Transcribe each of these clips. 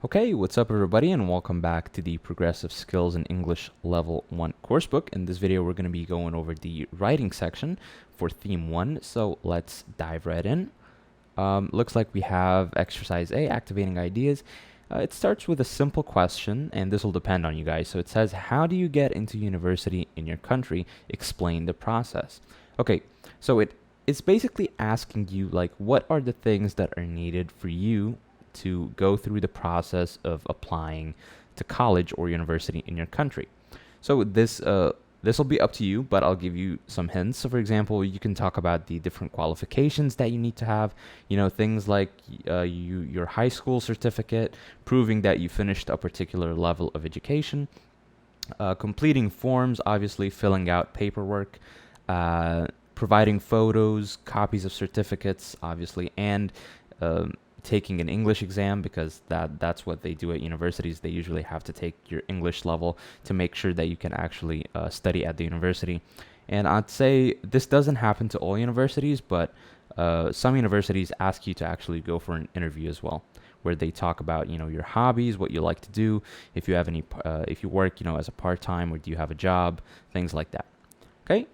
Okay, what's up everybody and welcome back to the Progressive Skills in English Level 1 coursebook. In this video, we're going to be going over the writing section for Theme 1, so let's dive right in. Looks like we have Exercise A, Activating Ideas. It starts with a simple question, and this will depend on you guys. So it says, how do you get into university in your country? Explain the process. Okay, so it's basically asking you, like, what are the things that are needed for you to go through the process of applying to college or university in your country. So this will be up to you, but I'll give you some hints. So for example, you can talk about the different qualifications that you need to have, things like your high school certificate, proving that you finished a particular level of education, completing forms, obviously filling out paperwork, providing photos, copies of certificates, obviously, and taking an English exam, because that's what they do at universities. They usually have to take your English level to make sure that you can actually study at the university. And I'd say this doesn't happen to all universities, but some universities ask you to actually go for an interview as well, where they talk about your hobbies, what you like to do, if you have any if you work as a part-time, or do you have a job, things like that. Okay,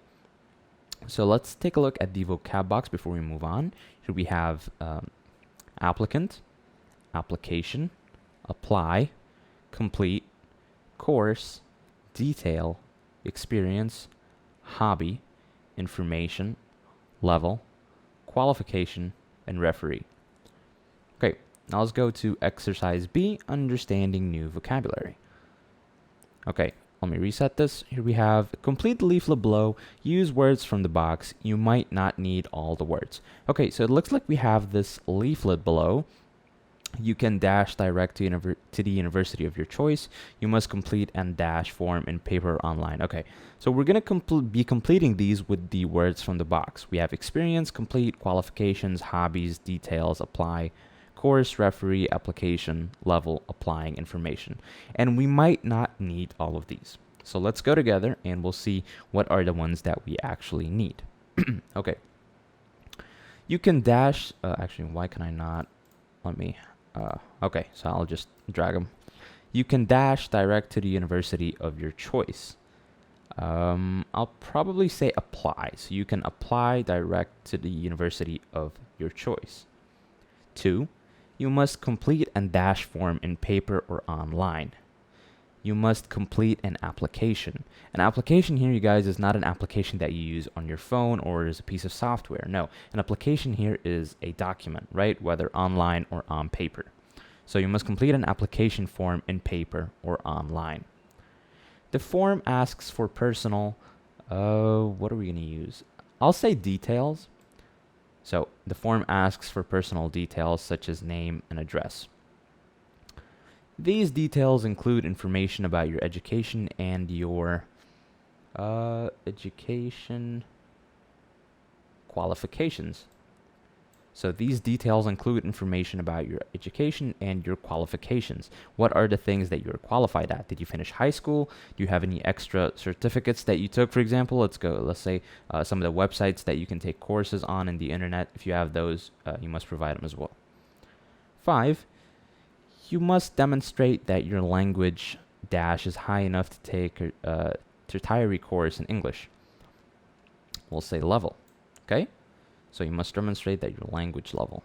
so let's take a look at the vocab box before we move on. Here we have applicant, application, apply, complete, course, detail, experience, hobby, information, level, qualification, and referee. Okay, now let's go to exercise B, understanding new vocabulary. Okay, let me reset this. Here we have complete the leaflet below. Use words from the box. You might not need all the words. Okay, so it looks like we have this leaflet below. You can dash direct to the university of your choice. You must complete and dash form in paper or online. Okay, so we're going to be completing these with the words from the box. We have experience, complete, qualifications, hobbies, details, apply, course, referee, application, level, applying, information. And we might not need all of these. So let's go together and we'll see what are the ones that we actually need. Okay. You can dash, actually, why can I not? Let me, okay, so I'll just drag them. You can dash direct to the university of your choice. I'll probably say apply. So you can apply direct to the university of your choice. 2. You must complete and dash form in paper or online. You must complete an application. An application here, you guys, is not an application that you use on your phone or as a piece of software. No, an application here is a document, right? Whether online or on paper. So you must complete an application form in paper or online. The form asks for personal, what are we going to use? I'll say details. So the form asks for personal details such as name and address. These details include information about your education and your education qualifications. So these details include information about your education and your qualifications. What are the things that you're qualified at? Did you finish high school? Do you have any extra certificates that you took, for example? Let's say some of the websites that you can take courses on in the internet. If you have those, you must provide them as well. 5, you must demonstrate that your language dash is high enough to take a tertiary course in English. We'll say level, okay? So you must demonstrate that your language level.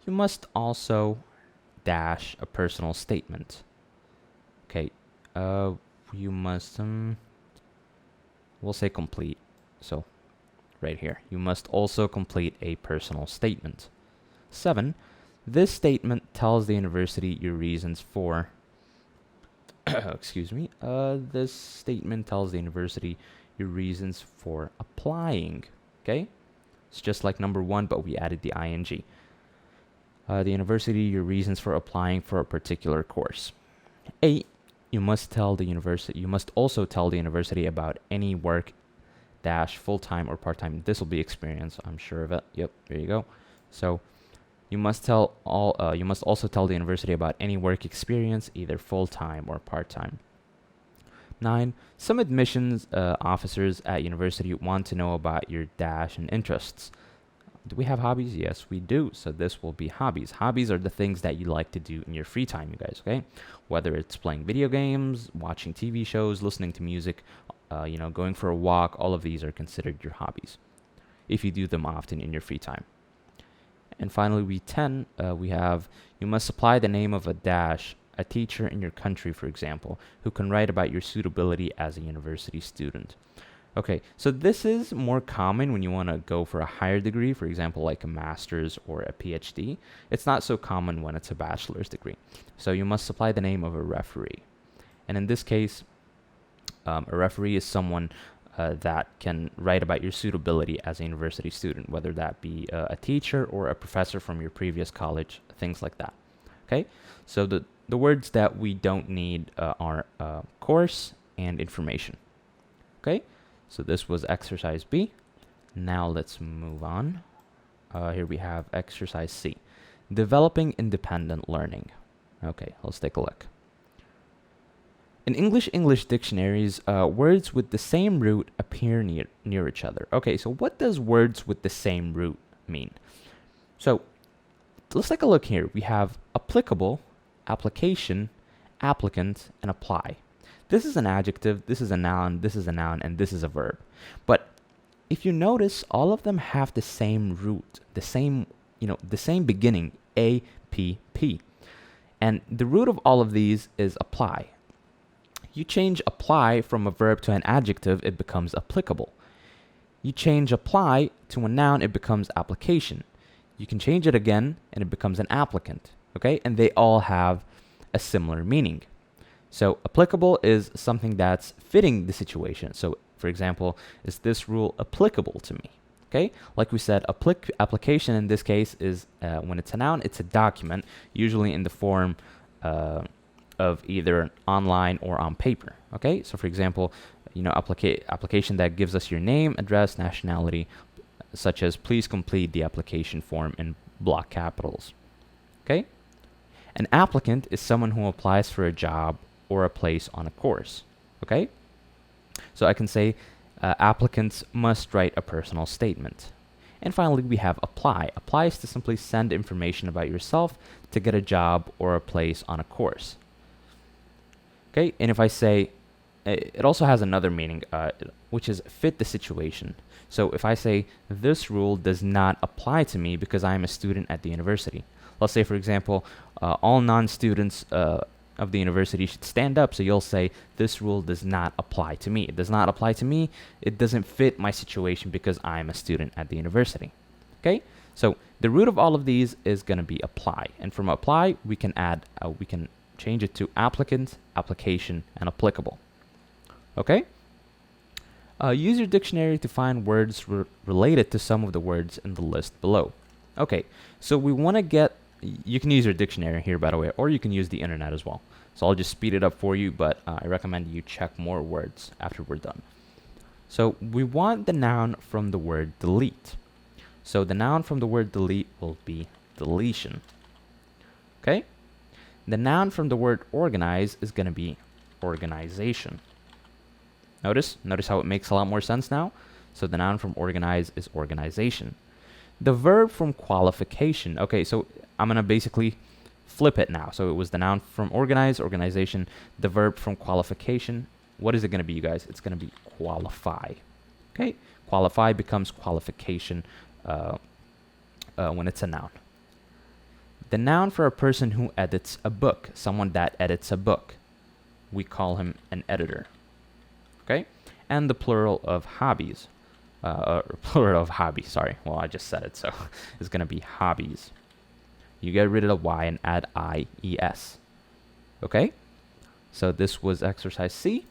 You must also dash a personal statement. Okay, you must, we'll say complete. So right here, you must also complete a personal statement. 7, this statement tells the university your reasons for, excuse me, this statement tells the university your reasons for applying, okay? It's just like number 1, but we added the ing. The university, your reasons for applying for a particular course. 8, you must also tell the university about any work dash full-time or part-time. This will be experience, I'm sure of it. Yep, there you go. So you must also tell the university about any work experience, either full-time or part-time. 9, some admissions officers at university want to know about your dash and interests. Do we have hobbies? Yes, we do. So this will be hobbies. Hobbies are the things that you like to do in your free time, you guys, okay? Whether it's playing video games, watching TV shows, listening to music, going for a walk, all of these are considered your hobbies if you do them often in your free time. And finally, we have, you must supply the name of a teacher in your country, for example, who can write about your suitability as a university student. Okay, so this is more common when you want to go for a higher degree, for example, like a master's or a PhD. It's not so common when it's a bachelor's degree. So you must supply the name of a referee. And in this case, a referee is someone that can write about your suitability as a university student, whether that be a teacher or a professor from your previous college, things like that. Okay, so the words that we don't need are course and information. Okay, so this was exercise B. Now let's move on. Here we have exercise C, developing independent learning. Okay, let's take a look. In English dictionaries, words with the same root appear near each other. Okay, so what does words with the same root mean? So let's take a look here. We have applicable, application, applicant, and apply. This is an adjective, this is a noun, this is a noun, and this is a verb. But if you notice, all of them have the same root, the same beginning, A, P, P. And the root of all of these is apply. You change apply from a verb to an adjective, it becomes applicable. You change apply to a noun, it becomes application. You can change it again, and it becomes an applicant. Okay, and they all have a similar meaning. So applicable is something that's fitting the situation. So for example, is this rule applicable to me? Okay, like we said, application in this case is when it's a noun, it's a document, usually in the form of either online or on paper. Okay, so for example, application that gives us your name, address, nationality, such as please complete the application form in block capitals. Okay, an applicant is someone who applies for a job or a place on a course. Okay, so I can say applicants must write a personal statement. And finally, we have apply. Apply is to simply send information about yourself to get a job or a place on a course. Okay, and if I say, it also has another meaning, which is fit the situation. So if I say, this rule does not apply to me because I am a student at the university. Let's say, for example, all non-students of the university should stand up. So you'll say, this rule does not apply to me. It does not apply to me. It doesn't fit my situation because I'm a student at the university. Okay, so the root of all of these is going to be apply. And from apply, we can add, we can change it to applicant, application, and applicable. Okay? Use your dictionary to find words related to some of the words in the list below. Okay, so we want to get, you can use your dictionary here, by the way, or you can use the internet as well. So I'll just speed it up for you, but I recommend you check more words after we're done. So we want the noun from the word delete. So the noun from the word delete will be deletion. Okay? The noun from the word organize is going to be organization. Notice how it makes a lot more sense now? So the noun from organize is organization. The verb from qualification. Okay, so I'm going to basically flip it now. So it was the noun from organize, organization. The verb from qualification. What is it going to be, you guys? It's going to be qualify. Okay? Qualify becomes qualification when it's a noun. The noun for a person who edits a book, someone that edits a book, we call him an editor. Okay? And the plural of hobbies, sorry. Well, I just said it, so it's going to be hobbies. You get rid of the Y and add I-E-S. Okay? So this was exercise C.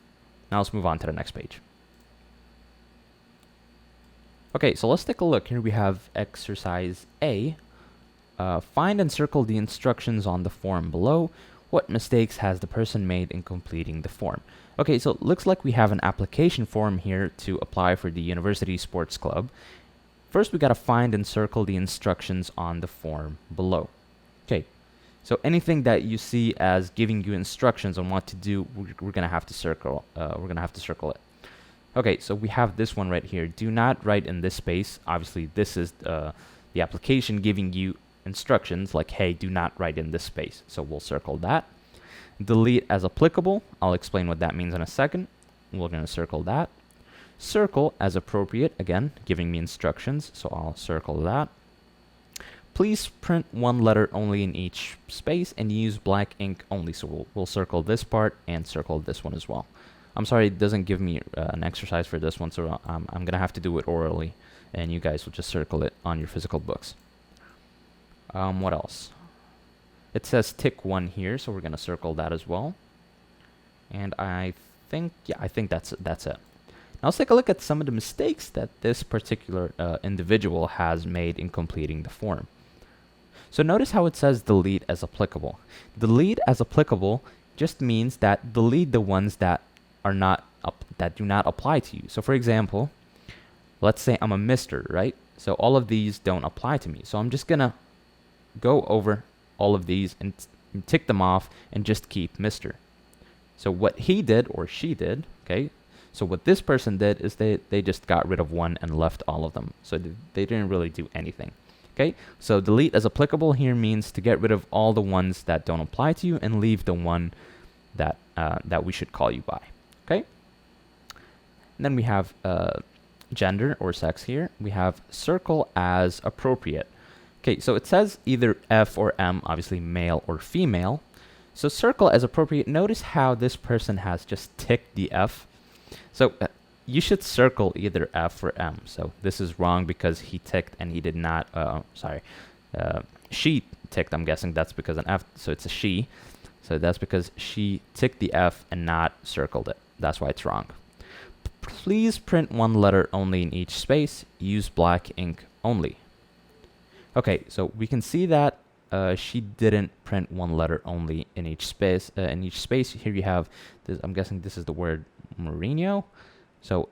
Now let's move on to the next page. Okay, so let's take a look. Here we have exercise A. Find and circle the instructions on the form below. What mistakes has the person made in completing the form? Okay, so it looks like we have an application form here to apply for the university sports club. First, we got to find and circle the instructions on the form below. Okay, so anything that you see as giving you instructions on what to do, we're gonna have to circle. It. Okay, so we have this one right here. Do not write in this space. Obviously, this is the application giving you instructions like, hey, do not write in this space. So we'll circle that. Delete as applicable. I'll explain what that means in a second. We're going to circle that. Circle as appropriate, again, giving me instructions, so I'll circle that. Please print one letter only in each space and use black ink only. So we'll circle this part and circle this one as well. I'm sorry, it doesn't give me an exercise for this one, so I'm going to have to do it orally, and you guys will just circle it on your physical books. What else? It says tick 1 here, so we're going to circle that as well. And I think that's it. Now let's take a look at some of the mistakes that this particular individual has made in completing the form. So notice how it says delete as applicable. Delete as applicable just means that delete the ones that are not that do not apply to you. So for example, let's say I'm a Mr., right? So all of these don't apply to me. So I'm just gonna go over all of these and tick them off and just keep Mr. So what he did or she did, okay? So what this person did is they just got rid of one and left all of them. So they didn't really do anything. Okay, so delete as applicable here means to get rid of all the ones that don't apply to you and leave the one that that we should call you by. Okay, and then we have gender or sex here. We have circle as appropriate. Okay, so it says either F or M, obviously male or female. So circle as appropriate. Notice how this person has just ticked the F. So you should circle either F or M. So this is wrong because he ticked and he did not, she ticked, I'm guessing that's because an F, so it's a she. So that's because she ticked the F and not circled it. That's why it's wrong. Please print one letter only in each space. Use black ink only. Okay, so we can see that she didn't print one letter only in each space. Here you have, this, I'm guessing this is the word Mourinho. So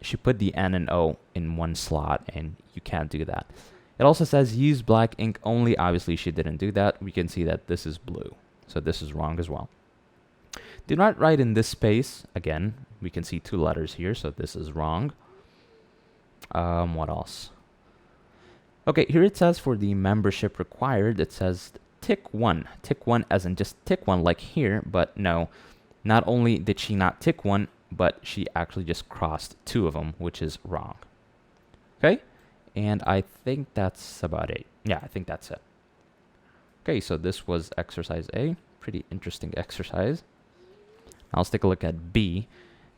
she put the N and O in one slot, and you can't do that. It also says use black ink only. Obviously, she didn't do that. We can see that this is blue. So this is wrong as well. Do not write in this space. Again, we can see 2 letters here, so this is wrong. What else? Okay, here it says for the membership required, it says tick 1. Tick 1 as in just tick 1 like here, but no. Not only did she not tick 1, but she actually just crossed 2 of them, which is wrong. Okay, and I think that's about it. Yeah, I think that's it. Okay, so this was exercise A. Pretty interesting exercise. Now let's take a look at B.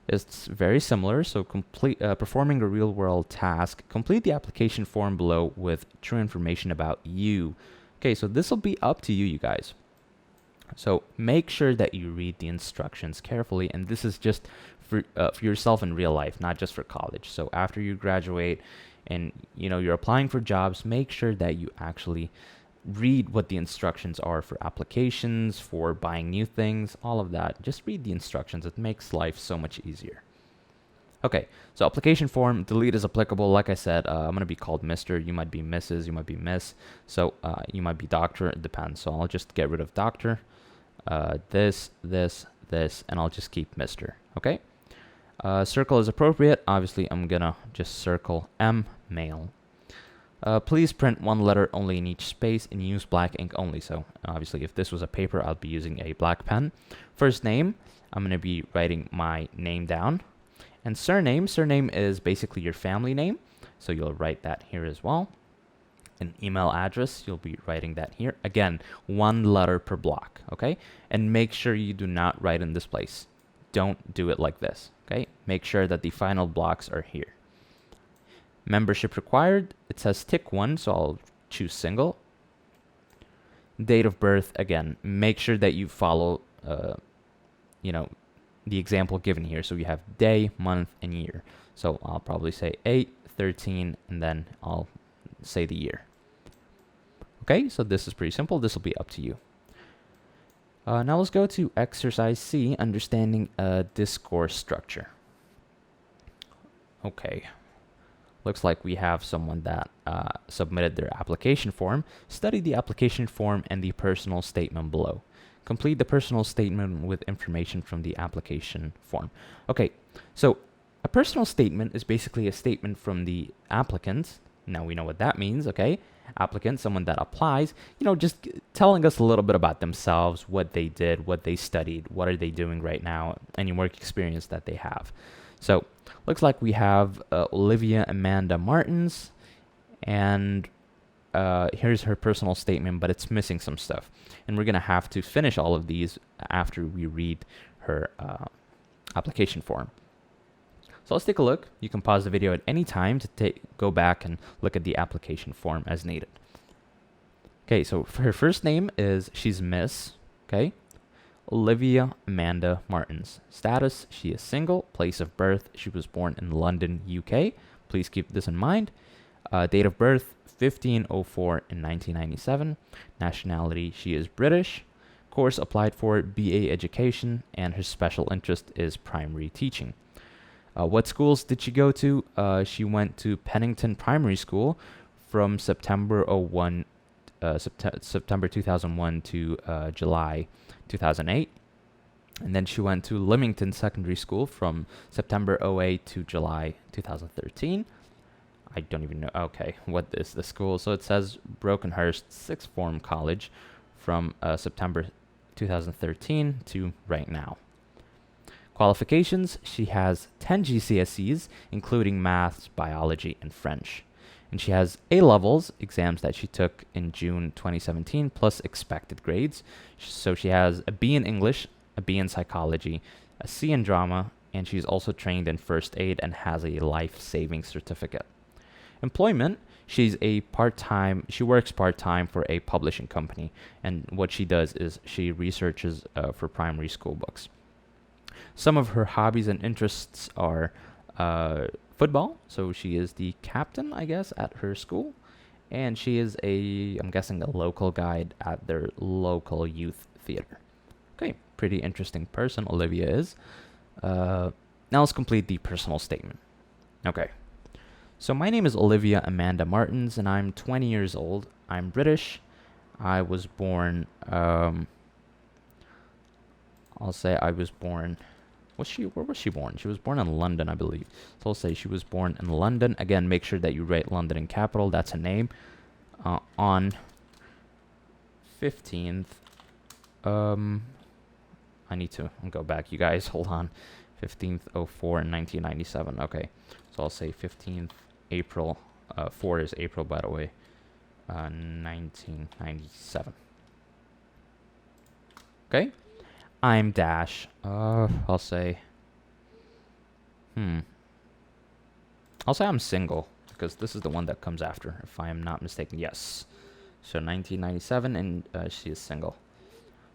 It's very similar, so performing a real-world task. Complete the application form below with true information about you. Okay, so this will be up to you, you guys. So make sure that you read the instructions carefully, and this is just for yourself in real life, not just for college. So after you graduate and you're applying for jobs, make sure that you actually read what the instructions are for applications, for buying new things, all of that. Just read the instructions. It makes life so much easier. Okay, so application form, delete is applicable. Like I said, I'm going to be called Mr. You might be Mrs. You might be Miss. So you might be Doctor. It depends. So I'll just get rid of Doctor. This, and I'll just keep Mr. Okay? Circle is appropriate. Obviously, I'm going to just circle M, male. Please print one letter only in each space and use black ink only. So obviously, if this was a paper, I'll be using a black pen. First name, I'm going to be writing my name down. And surname is basically your family name. So you'll write that here as well. An email address, you'll be writing that here. Again, 1 letter per block, okay? And make sure you do not write in this place. Don't do it like this, okay? Make sure that the final blocks are here. Membership required, it says tick 1, so I'll choose single. Date of birth, again, make sure that you follow, the example given here. So you have day, month, and year. So I'll probably say 8/13, and then I'll say the year. Okay, so this is pretty simple. This will be up to you. Now let's go to exercise C, understanding a discourse structure. Okay. Looks like we have someone that submitted their application form. Study the application form and the personal statement below. Complete the personal statement with information from the application form. Okay, so a personal statement is basically a statement from the applicant Now we know what that means, okay? Applicant, someone that applies, just telling us a little bit about themselves, what they did, what they studied, what are they doing right now, any work experience that they have. So, looks like we have Olivia Amanda Martins, and here's her personal statement, but it's missing some stuff. And we're going to have to finish all of these after we read her application form. So let's take a look. You can pause the video at any time to go back and look at the application form as needed. Okay, so for her first name she's Miss, okay? Olivia Amanda Martins. Status, she is single. Place of birth, she was born in London, UK. Please keep this in mind. Date of birth, 1504 in 1997. Nationality, she is British. Course applied for BA Education, and her special interest is primary teaching. What schools did she go to? She went to Pennington Primary School from September 2001 to July 2008. And then she went to Leamington Secondary School from September 08 to July 2013. I don't even know. Okay, what is the school? So it says Brokenhurst Sixth Form College from September 2013 to right now. Qualifications, she has 10 GCSEs, including maths, biology, and French. And she has A-levels, exams that she took in June 2017, plus expected grades. So she has a B in English, a B in psychology, a C in drama, and she's also trained in first aid and has a life-saving certificate. Employment, she works part-time for a publishing company, and what she does is she researches for primary school books. Some of her hobbies and interests are football, so she is the captain, I guess, at her school, and she is I'm guessing a local guide at their local youth theater. Okay, pretty interesting person Olivia is. Now let's complete the personal statement. Okay. So my name is Olivia Amanda Martins, and I'm 20 years old. I'm British. I was born, I'll say I was born, where was she born? She was born in London, I believe. So I'll say she was born in London. Again, make sure that you write London in capital. That's a name. On 15th, I need to go back, you guys. Hold on. 15th 04 in 1997. Okay. So I'll say 15th April. 4 is April, by the way. 1997. Okay. I'm dash. I'll say. I'll say I'm single because this is the one that comes after, if I am not mistaken. Yes. So 1997, and she is single.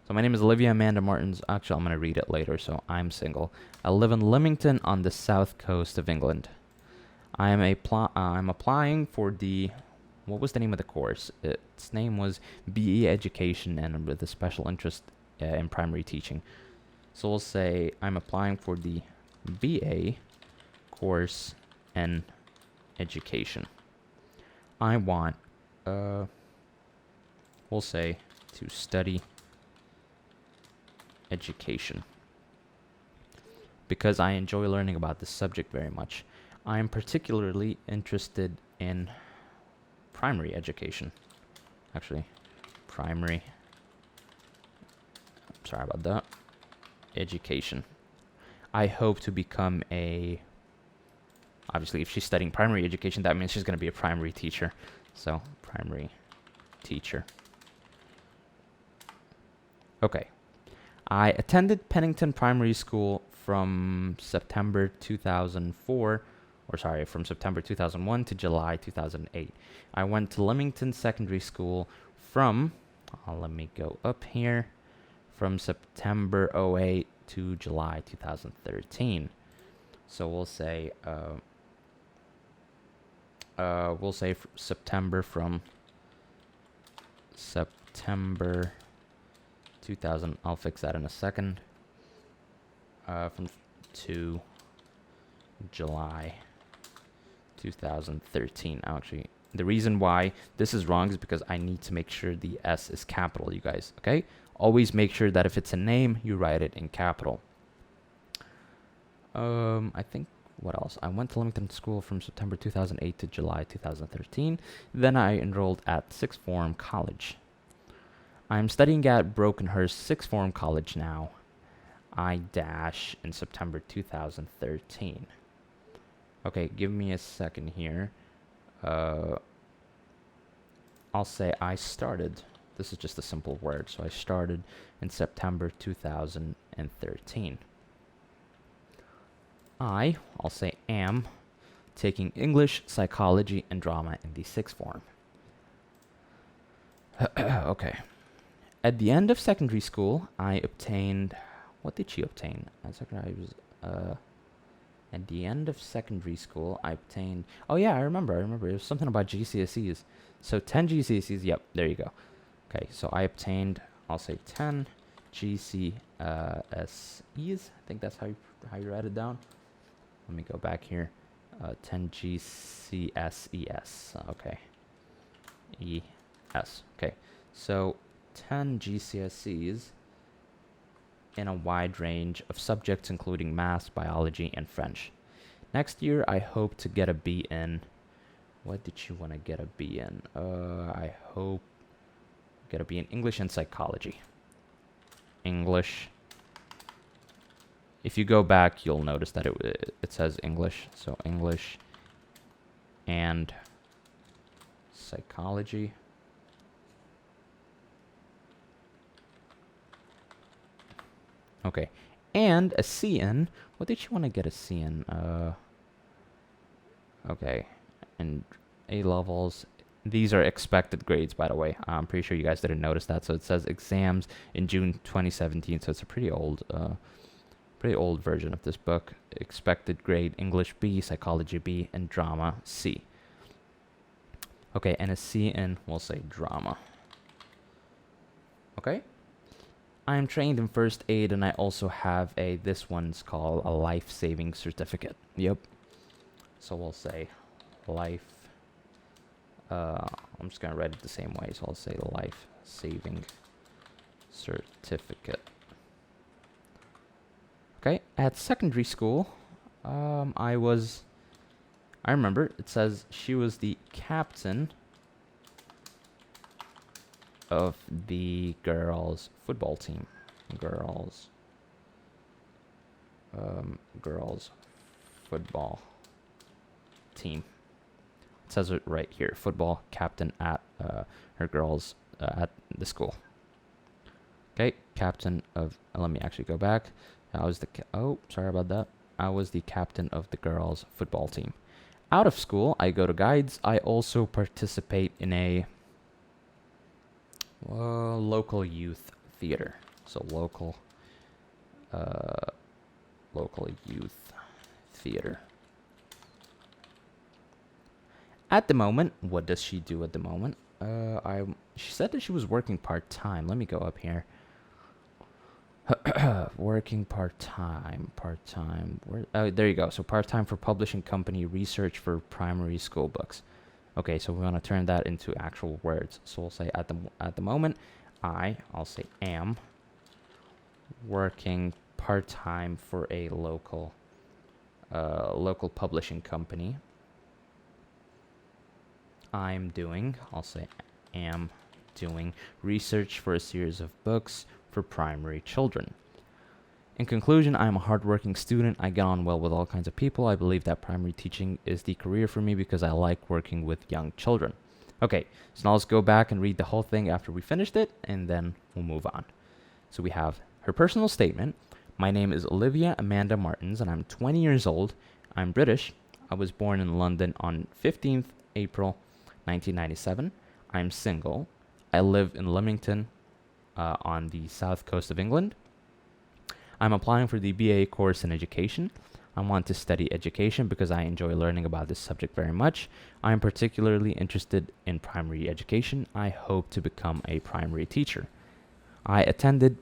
So my name is Olivia Amanda Martins. Actually, I'm going to read it later, so I'm single. I live in Leamington on the south coast of England. I'm applying for the... What was the name of the course? Its name was BE Education, and with a special interest in primary teaching. So we'll say I'm applying for the BA course in education. I want, we'll say, to study education because I enjoy learning about this subject very much. I am particularly interested in primary education. Actually, primary. Sorry about that. Education. I hope to become a... Obviously, if she's studying primary education, that means she's going to be a primary teacher. So, primary teacher. Okay. I attended Pennington Primary School from September 2001 to July 2008. I went to Leamington Secondary School from, let me go up here, from September 08 to July 2013. So we'll say, September from September 2000. I'll fix that in a second. To July 2013. Actually, the reason why this is wrong is because I need to make sure the S is capital, you guys. Okay? Always make sure that if it's a name, you write it in capital. I think what else? I went to Leamington School from September 2008 to July 2013. Then I enrolled at Sixth Form College. I'm studying at Brokenhurst Sixth Form College now. I dash in September 2013. Okay, give me a second here. I'll say I started. This is just a simple word. So I started in September 2013. I'll say am taking English, psychology, and drama in the sixth form. Okay. At the end of secondary school, I obtained... What did she obtain? At the end of secondary school, I obtained... Oh, yeah, I remember. It was something about GCSEs. So 10 GCSEs. Yep, there you go. Okay, so I obtained... I'll say 10 GCSEs. I think that's how you write it down. Let me go back here. 10 GCSES. Okay. ES. Okay. So 10 GCSEs in a wide range of subjects, including math, biology, and French. Next year, I hope to get a B in... What did you want to get a B in? I hope get a B in English and psychology. English. If you go back, you'll notice that it says English. So English and psychology. Okay. And a C in. What did you want to get a C in? Okay. And A levels. These are expected grades, by the way. I'm pretty sure you guys didn't notice that. So it says exams in June 2017. So it's a pretty old version of this book. Expected grade: English B, psychology B, and drama C. Okay, and a C in, we'll say drama. Okay. I'm trained in first aid, and I also have this one's called a life-saving certificate. Yep. So we'll say life. I'm just going to write it the same way. So I'll say life-saving certificate. Okay. At secondary school, I remember it says she was the captain of the girls football team. Girls football team. It says it right here. Football captain at her girls at the school. Okay, captain of... let me actually go back. I was the... sorry about that. I was the captain of the girls football team. Out of school, I go to guides. I also participate in a local youth theater. So local youth theater. At the moment, what does she do at the moment? She said that she was working part-time. Let me go up here. Working part-time. There you go. So part-time for publishing company, research for primary school books. Okay, so we want to turn that into actual words. So we'll say at the moment, I'll say am working part-time for a local publishing company. I'll say am doing research for a series of books for primary children. In conclusion, I am a hardworking student. I get on well with all kinds of people. I believe that primary teaching is the career for me because I like working with young children. Okay, so now let's go back and read the whole thing after we finished it, and then we'll move on. So we have her personal statement. My name is Olivia Amanda Martins, and I'm 20 years old. I'm British. I was born in London on 15th April 1997. I'm single. I live in Leamington on the south coast of England. I'm applying for the BA course in education. I want to study education because I enjoy learning about this subject very much. I am particularly interested in primary education. I hope to become a primary teacher. I attended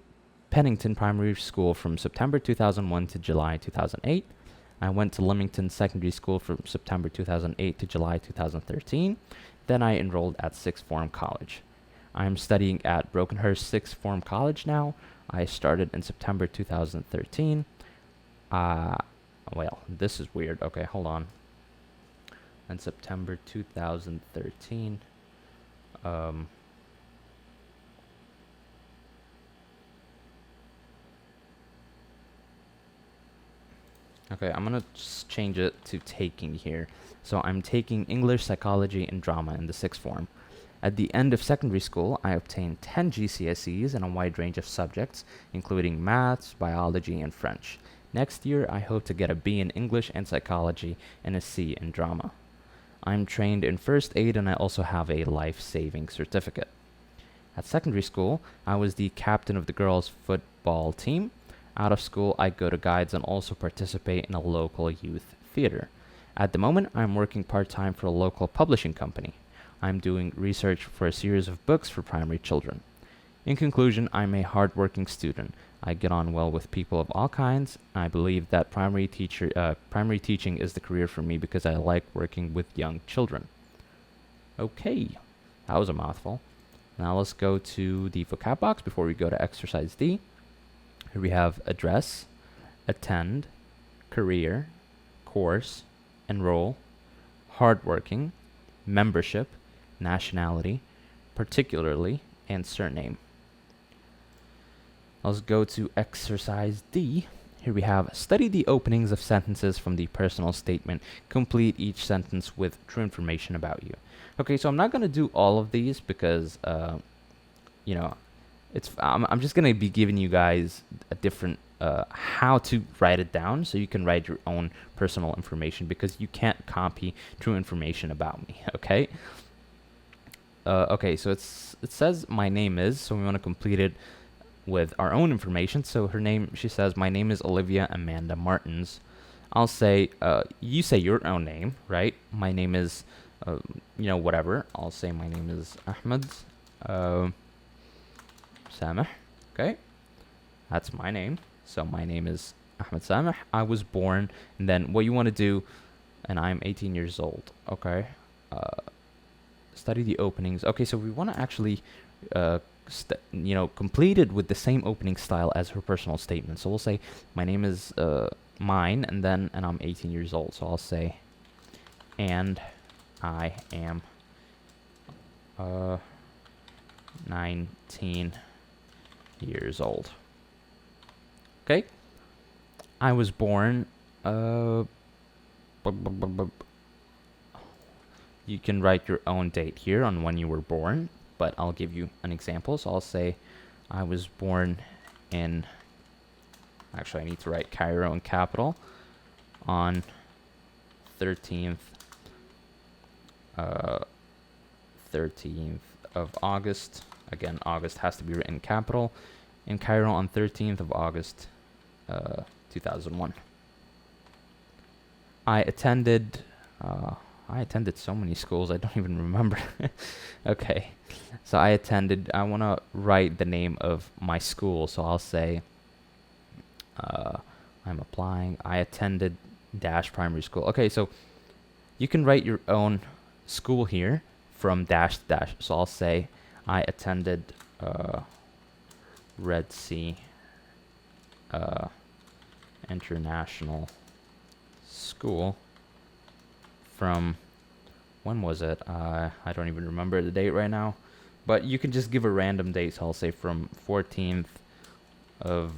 Pennington Primary School from September 2001 to July 2008. I went to Leamington Secondary School from September 2008 to July 2013. Then I enrolled at Sixth Form College. I am studying at Brokenhurst Sixth Form College now. I started in September 2013. well, this is weird. Okay, hold on. And September 2013. Okay, I'm gonna just change it to taking here. So I'm taking English, psychology, and drama in the sixth form. At the end of secondary school, I obtained 10 GCSEs in a wide range of subjects, including maths, biology, and French. Next year, I hope to get a B in English and psychology and a C in drama. I'm trained in first aid and I also have a life-saving certificate. At secondary school, I was the captain of the girls' football team. Out of school, I go to guides and also participate in a local youth theater. At the moment, I'm working part-time for a local publishing company. I'm doing research for a series of books for primary children. In conclusion, I'm a hard-working student. I get on well with people of all kinds. I believe that primary teaching is the career for me because I like working with young children. Okay, that was a mouthful. Now let's go to the vocab box before we go to exercise D. Here we have address, attend, career, course, enroll, hardworking, membership, nationality, particularly, and surname. Let's go to exercise D. Here we have study the openings of sentences from the personal statement. Complete each sentence with true information about you. Okay, so I'm not going to do all of these because, I'm just going to be giving you guys a different how to write it down so you can write your own personal information because you can't copy true information about me, okay? Okay, so it says my name is, so we want to complete it with our own information. So her name, she says, my name is Olivia Amanda Martins. I'll say, you say your own name, right? My name is, whatever. I'll say my name is Ahmed Sameh. Okay, that's my name. So my name is Ahmed Sameh. I was born, and then what you want to do, and I'm 18 years old. Okay, study the openings. Okay, so we want to actually, complete it with the same opening style as her personal statement. So we'll say my name is mine, and I'm 18 years old. So I'll say, and I am 19 years old. Okay, I was born. You can write your own date here on when you were born, but I'll give you an example. So I'll say I was born in, actually I need to write Cairo in capital, on 13th of August. Again, August has to be written in capital. In Cairo on 13th of August, 2001. I attended so many schools, I don't even remember. Okay, so I want to write the name of my school, so I'll say, I'm applying, I attended dash primary school. Okay, so you can write your own school here from dash to dash. So I'll say, I attended Red Sea International School from, when was it? I don't even remember the date right now, but you can just give a random date. So I'll say from 14th of,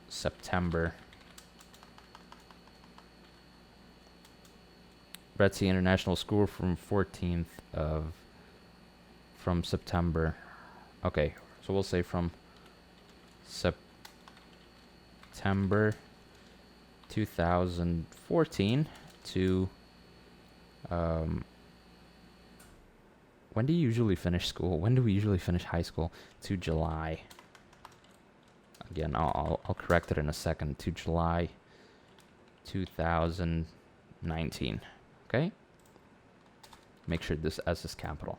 September. Red Sea International School from 14th from September. Okay, so we'll say from September 2014 to when do you usually finish school? When do we usually finish high school? To July. Again, I'll correct it in a second. To July 2019. Okay? Make sure this S is capital.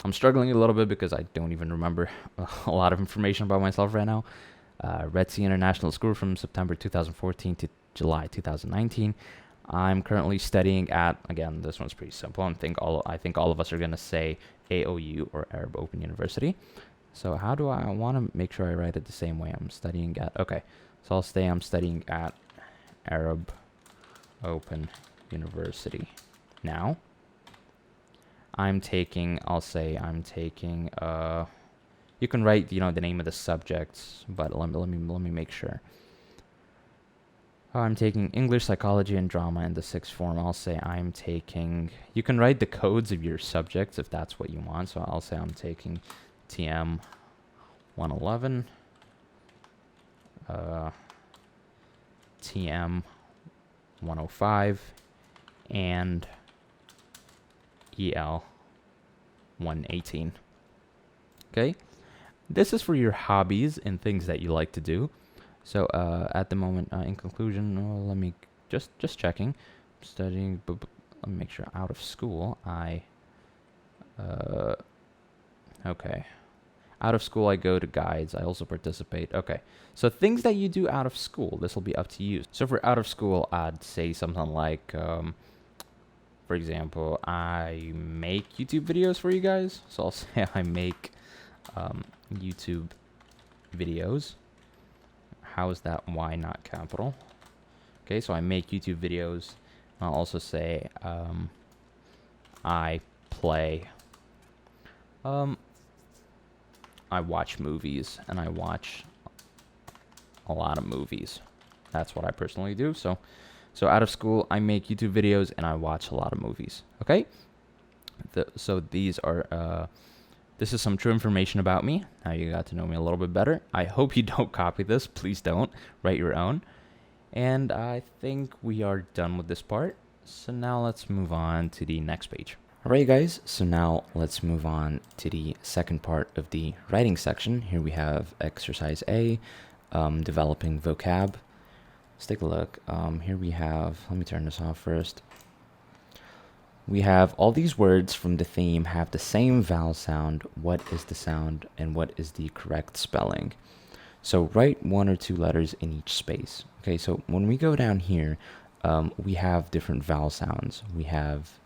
I'm struggling a little bit because I don't even remember a lot of information about myself right now. Red Sea International School from September 2014 to July 2019. I'm currently studying at, again, this one's pretty simple. I think all of us are going to say AOU or Arab Open University. So how do I want to make sure I write it the same way? I'm studying at, okay. So I'll say I'm studying at Arab Open University. Now, I'll say I'm taking, you can write, the name of the subjects, but let me make sure. I'm taking English, Psychology, and Drama in the 6th form. I'll say I'm taking, you can write the codes of your subjects if that's what you want. So I'll say I'm taking TM 111, TM 105, and EL 118. Okay, this is for your hobbies and things that you like to do. So at the moment, in conclusion, let me just checking, studying. Let me make sure. Out of school, okay. Out of school, I go to guides. I also participate. Okay. So things that you do out of school, this will be up to you. So for out of school, I'd say something like, for example, I make YouTube videos for you guys. So I'll say I make YouTube videos. How is that Y not capital? Okay, so I make YouTube videos. I'll also say I play. I watch movies, and I watch a lot of movies. That's what I personally do. So out of school, I make YouTube videos, and I watch a lot of movies. Okay? So these are... this is some true information about me. Now you got to know me a little bit better. I hope you don't copy this. Please don't. Write your own. And I think we are done with this part. So now let's move on to the next page. Alright guys, so now let's move on to the second part of the writing section. Here we have exercise A, developing vocab. Let's take a look. Here we have, let me turn this off first. We have all these words from the theme have the same vowel sound. What is the sound and what is the correct spelling? So write 1 or 2 letters in each space. Okay, so when we go down here, we have different vowel sounds. We have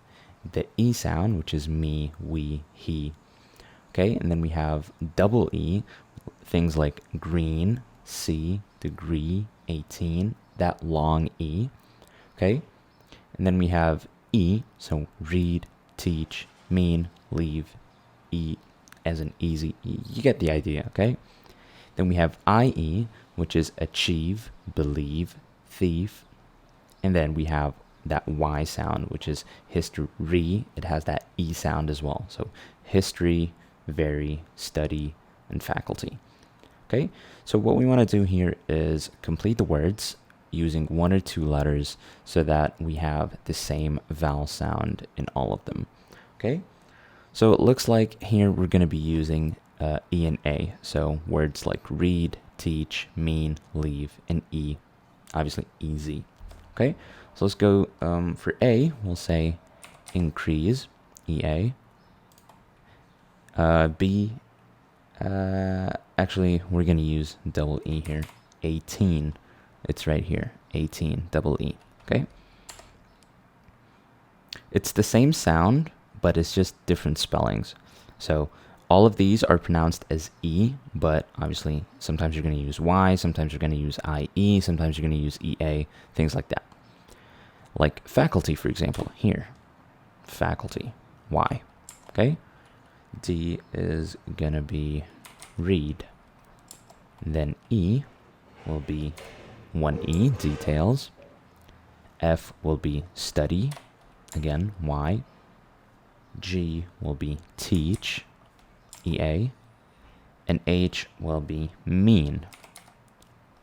the E sound, which is me, we, he. Okay, and then we have double E, things like green, see, degree, 18, that long E. Okay, and then we have E, so read, teach, mean, leave, E as an easy E. You get the idea, okay? Then we have IE, which is achieve, believe, thief. And then we have that Y sound, which is history. It has that E sound as well. So history, very, study, and faculty. Okay, so what we want to do here is complete the words using 1 or 2 letters so that we have the same vowel sound in all of them. Okay, so it looks like here we're going to be using E and A. So words like read, teach, mean, leave, and E, obviously easy. Okay, so let's go for A, we'll say increase, EA. B, actually we're going to use double E here, 18. It's right here, 18, double E, okay? It's the same sound, but it's just different spellings. So all of these are pronounced as E, but obviously sometimes you're going to use Y, sometimes you're going to use IE, sometimes you're going to use EA, things like that. Like faculty, for example, here, faculty, Y, okay? D is going to be read. Then E will be 1E, details. F will be study, again, Y. G will be teach, EA. And H will be mean.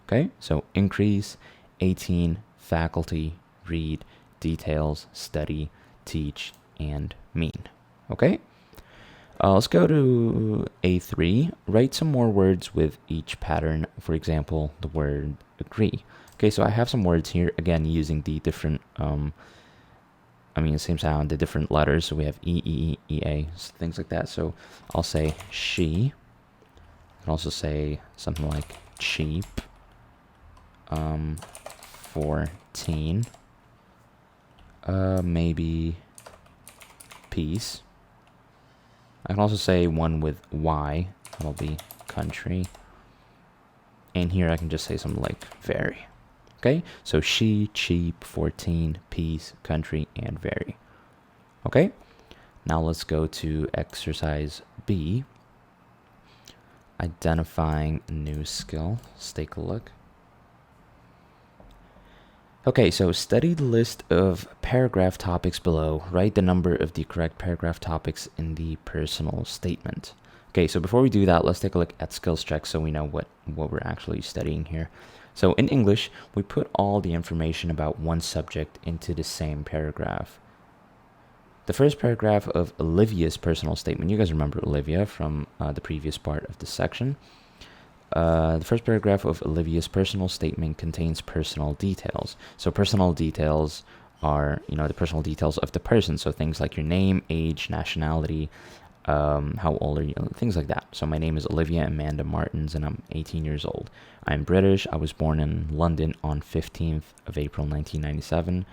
Okay, so increase, 18, faculty, read, details, study, teach, and mean. Okay? Let's go to A3. Write some more words with each pattern. For example, the word agree. Okay, so I have some words here, again, using the different, the same sound, the different letters. So we have E, E, E, A, things like that. So I'll say she. I can also say something like cheap. 14. Maybe peace. I can also say one with Y. That'll be country. And here I can just say something like very. Okay, so she, cheap, 14, piece, country, and very. Okay, now let's go to exercise B. Identifying new skill. Let's take a look. Okay, so study the list of paragraph topics below. Write the number of the correct paragraph topics in the personal statement. Okay, so before we do that, let's take a look at skills check so we know what we're actually studying here. So in English, we put all the information about one subject into the same paragraph. The first paragraph of Olivia's personal statement, you guys remember Olivia from the previous part of this section. The first paragraph of Olivia's personal statement contains personal details. So personal details are, the personal details of the person. So things like your name, age, nationality, how old are you, things like that. So my name is Olivia Amanda Martins, and I'm 18 years old. I'm British. I was born in London on 15th of April 1997.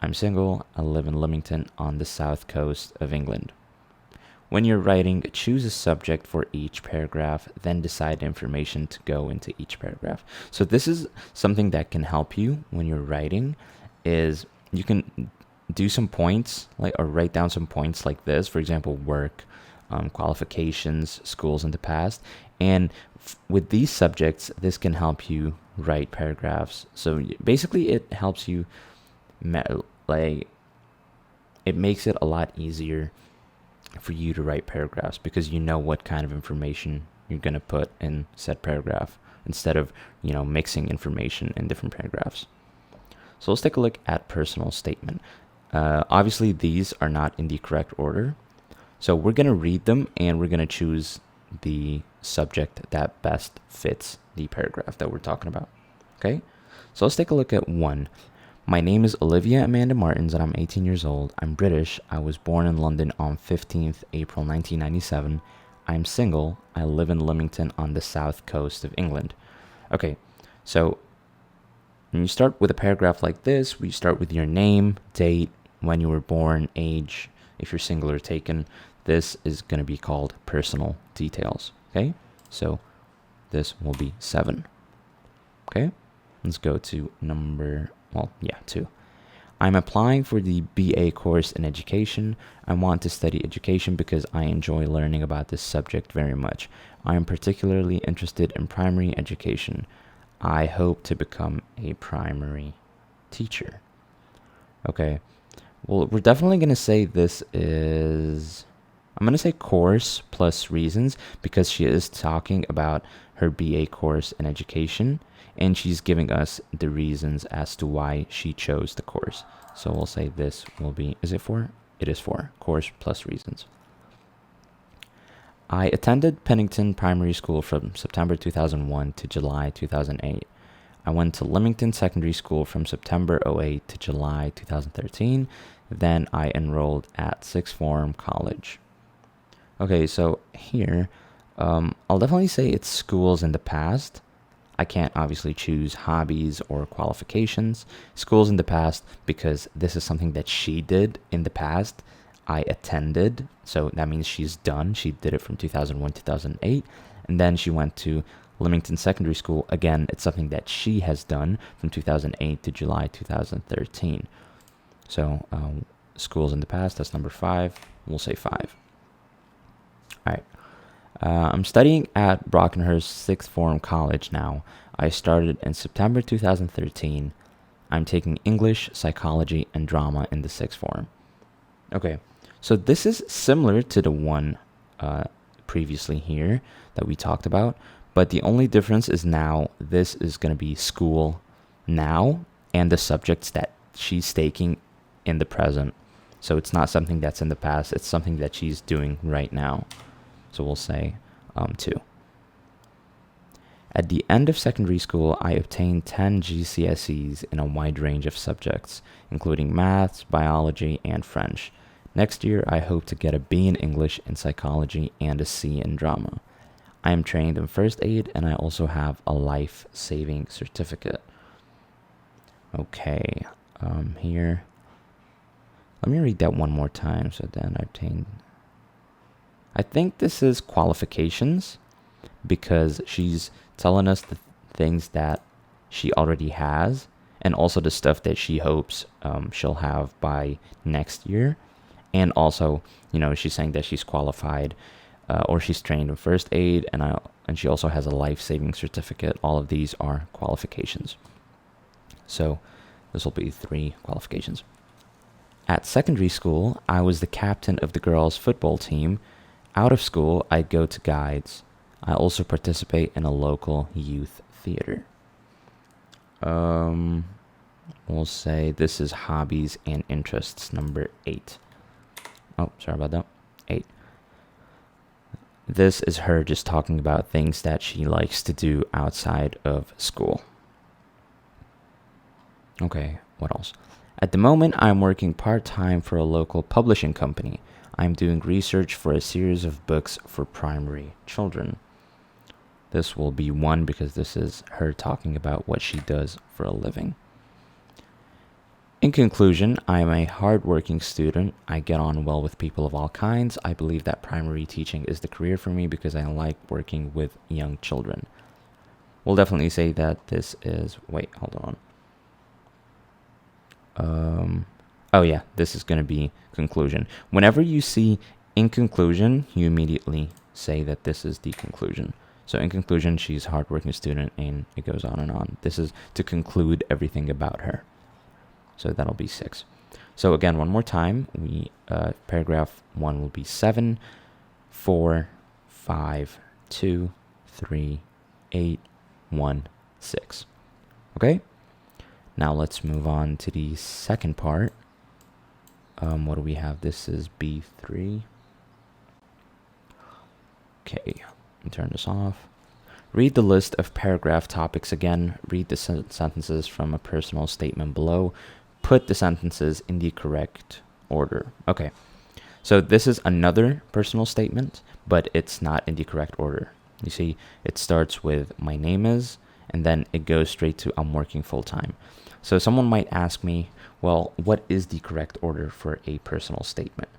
I'm single. I live in Leamington on the south coast of England. When you're writing, choose a subject for each paragraph, then decide the information to go into each paragraph. So this is something that can help you when you're writing, is you can do some points, or write down some points like this. For example, work, qualifications, schools in the past. And with these subjects, this can help you write paragraphs. So basically it helps you, it makes it a lot easier for you to write paragraphs because you know what kind of information you're going to put in said paragraph instead of, mixing information in different paragraphs. So let's take a look at personal statement. Obviously, these are not in the correct order. So we're going to read them and we're going to choose the subject that best fits the paragraph that we're talking about. Okay, so let's take a look at 1. My name is Olivia Amanda Martins and I'm 18 years old. I'm British. I was born in London on 15th April 1997. I'm single. I live in Leamington on the south coast of England. Okay, so when you start with a paragraph like this, we start with your name, date, when you were born, age, if you're single or taken. This is going to be called personal details. Okay, so this will be 7. Okay, let's go to number 2. I'm applying for the BA course in education. I want to study education because I enjoy learning about this subject very much. I am particularly interested in primary education. I hope to become a primary teacher. Okay, well, we're definitely going to say this is, I'm going to say course plus reasons because she is talking about her BA course in education. And she's giving us the reasons as to why she chose the course. So we'll say this will be, is it 4? It is 4. Course plus reasons. I attended Pennington Primary School from September 2001 to July 2008. I went to Leamington Secondary School from September 08 to July 2013. Then I enrolled at Sixth Form College. Okay, so here, I'll definitely say it's schools in the past. I can't obviously choose hobbies or qualifications. Schools in the past because this is something that she did in the past. I attended, so that means she's done. She did it from 2001 to 2008, and then she went to Leamington Secondary School. Again, it's something that she has done from 2008 to July 2013. So schools in the past, that's number 5. We'll say 5. All right. I'm studying at Brockenhurst Sixth Form College now. I started in September 2013. I'm taking English, psychology, and drama in the Sixth Form. Okay, so this is similar to the one previously here that we talked about, but the only difference is now this is going to be school now and the subjects that she's taking in the present. So it's not something that's in the past, it's something that she's doing right now. So we'll say 2. At the end of secondary school, I obtained 10 GCSEs in a wide range of subjects, including maths, biology, and French. Next year, I hope to get a B in English and psychology and a C in drama. I am trained in first aid, and I also have a life-saving certificate. Okay, here. Let me read that one more time. So then I obtained, I think this is qualifications because she's telling us things that she already has, and also the stuff that she hopes she'll have by next year. And also, she's saying that she's qualified or she's trained in first aid, and she also has a life-saving certificate. All of these are qualifications. So this will be 3 qualifications. At secondary school, I was the captain of the girls' football team. Out of school, I'd go to guides. I also participate in a local youth theater. We'll say this is hobbies and interests, number 8. Oh, sorry about that. 8. This is her just talking about things that she likes to do outside of school. Okay, what else? At the moment, I'm working part-time for a local publishing company. I'm doing research for a series of books for primary children. This will be 1 because this is her talking about what she does for a living. In conclusion, I am a hard-working student. I get on well with people of all kinds. I believe that primary teaching is the career for me because I like working with young children. We'll definitely say that this is... Wait, hold on. Oh yeah, this is going to be conclusion. Whenever you see in conclusion, you immediately say that this is the conclusion. So in conclusion, she's a hardworking student, and it goes on and on. This is to conclude everything about her. So that'll be 6. So again, one more time, paragraph 1 will be 7, 4, 5, 2, 3, 8, 1, 6. Okay? Now let's move on to the second part. What do we have? This is B3. Okay, let me turn this off. Read the list of paragraph topics again. Read the sentences from a personal statement below. Put the sentences in the correct order. Okay, so this is another personal statement, but it's not in the correct order. You see, it starts with my name is, and then it goes straight to I'm working full-time. So someone might ask me, well, what is the correct order for a personal statement?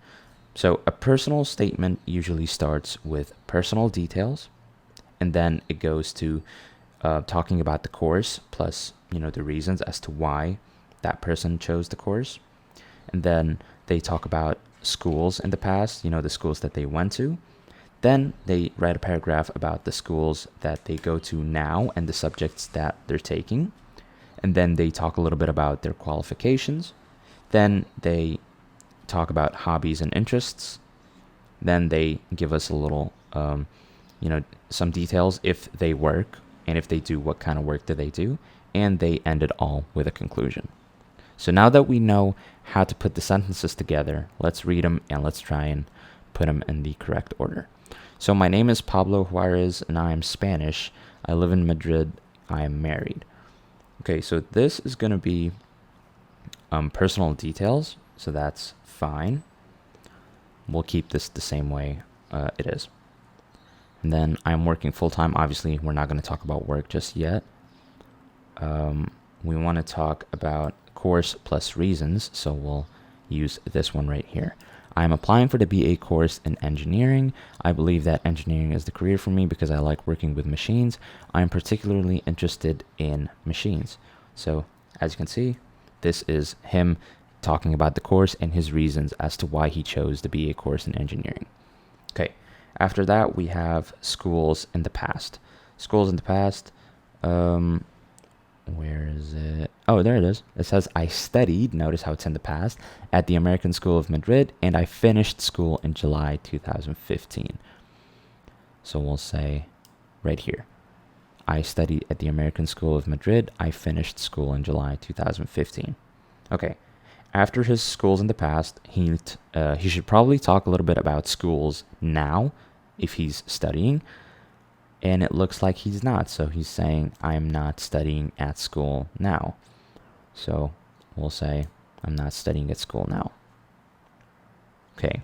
So a personal statement usually starts with personal details, and then it goes to talking about the course plus, the reasons as to why that person chose the course. And then they talk about schools in the past, the schools that they went to. Then they write a paragraph about the schools that they go to now and the subjects that they're taking. And then they talk a little bit about their qualifications. Then they talk about hobbies and interests. Then they give us a little, some details if they work, and if they do, what kind of work do they do. And they end it all with a conclusion. So now that we know how to put the sentences together, let's read them and let's try and put them in the correct order. So my name is Pablo Juarez and I am Spanish. I live in Madrid. I am married. Okay, so this is going to be personal details, so that's fine. We'll keep this the same way it is. And then I'm working full-time. Obviously, we're not going to talk about work just yet. We want to talk about course plus reasons, so we'll use this one right here. I'm applying for the BA course in engineering. I believe that engineering is the career for me because I like working with machines. I'm particularly interested in machines. So as you can see, this is him talking about the course and his reasons as to why he chose the BA course in engineering. Okay, after that we have schools in the past. Schools in the past, where is it? Oh, there it is. It says I studied, notice how it's in the past, at the American School of Madrid, and I finished school in July 2015. So we'll say right here, I studied at the American School of Madrid. I finished school in July 2015. Okay, after his schools in the past, he should probably talk a little bit about schools now if he's studying. And it looks like he's not. So he's saying, I'm not studying at school now. So we'll say, I'm not studying at school now. Okay.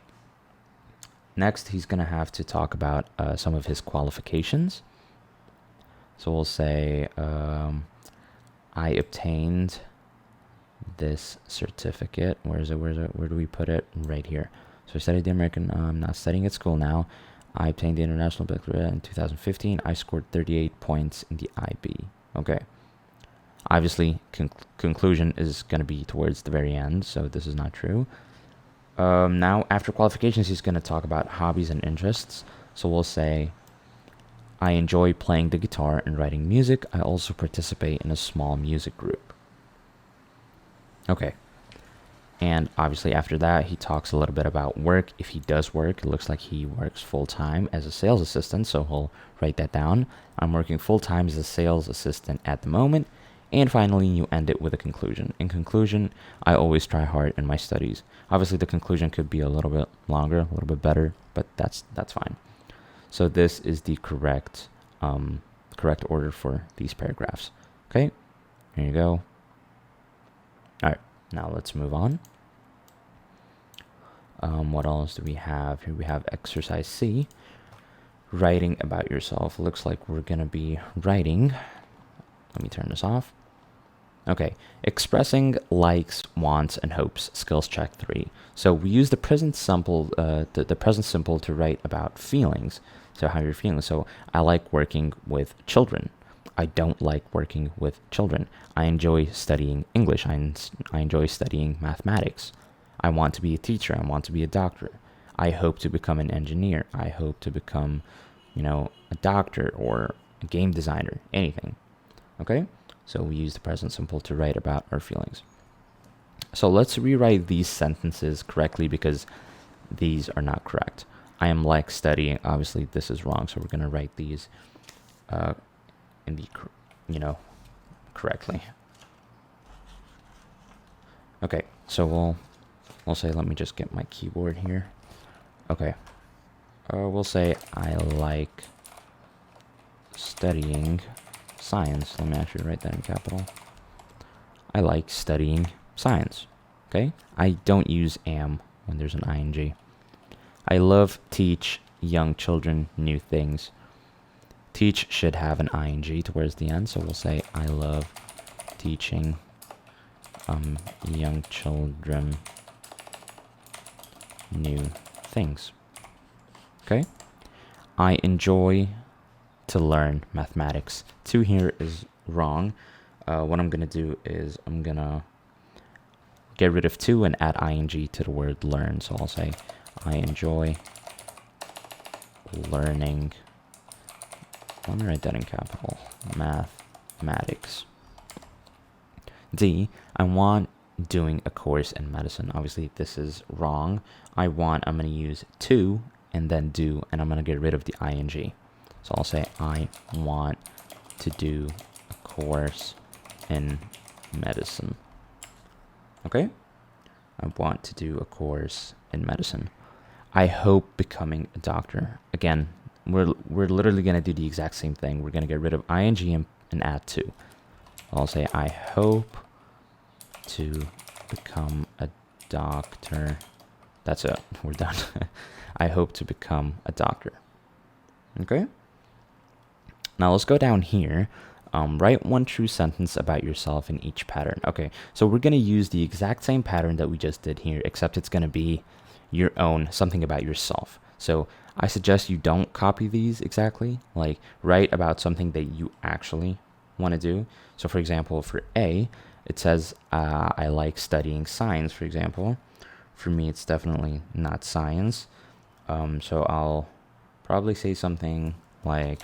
Next, he's going to have to talk about some of his qualifications. So we'll say, I obtained this certificate. Where is it? Where do we put it? Right here. So I studied the American, I'm not studying at school now. I obtained the International Baccalaureate in 2015. I scored 38 points in the IB. Okay. Obviously, conclusion is going to be towards the very end, so this is not true. Now, after qualifications, he's going to talk about hobbies and interests. So we'll say, I enjoy playing the guitar and writing music. I also participate in a small music group. Okay. And obviously after that, he talks a little bit about work. If he does work, it looks like he works full-time as a sales assistant, so he'll write that down. I'm working full-time as a sales assistant at the moment. And finally, you end it with a conclusion. In conclusion, I always try hard in my studies. Obviously, the conclusion could be a little bit longer, a little bit better, but that's fine. So this is the correct order for these paragraphs. Okay, here you go. All right, now let's move on. What else do we have? Here we have exercise C, writing about yourself. Looks like we're going to be writing. Let me turn this off. Okay, expressing likes, wants, and hopes, skills check 3. So we use the present simple, the present simple to write about feelings. So how you're feeling. So I like working with children. I don't like working with children. I enjoy studying English. I enjoy studying mathematics. I want to be a teacher. I want to be a doctor. I hope to become an engineer. I hope to become, a doctor or a game designer, anything. Okay? So we use the present simple to write about our feelings. So let's rewrite these sentences correctly because these are not correct. I am like studying. Obviously, this is wrong, so we're going to write these in the, correctly. Okay, so we'll say, let me just get my keyboard here. Okay. We'll say I like studying science. Let me actually write that in capital. I like studying science. Okay? I don't use am when there's an ing. I love teach young children new things. Teach should have an ing towards the end, so we'll say I love teaching young children new things. Okay? I enjoy to learn mathematics. 2 here is wrong. What I'm going to do is I'm going to get rid of 2 and add ing to the word learn. So I'll say, I enjoy learning. Let me write that in capital. Mathematics. D, I want doing a course in medicine. Obviously, this is wrong. I'm going to use to and then do, and I'm going to get rid of the ing. So I'll say, I want to do a course in medicine. Okay? I want to do a course in medicine. I hope becoming a doctor. Again, we're literally going to do the exact same thing. We're going to get rid of ing and add to. I'll say, I hope to become a doctor. That's it. We're done. I hope to become a doctor. Okay? Now let's go down here. Write one true sentence about yourself in each pattern. Okay, so we're going to use the exact same pattern that we just did here, except it's going to be your own, something about yourself. So I suggest you don't copy these exactly. Like, write about something that you actually want to do. So for example, for A, it says, I like studying science, for example. For me, it's definitely not science. So I'll probably say something like,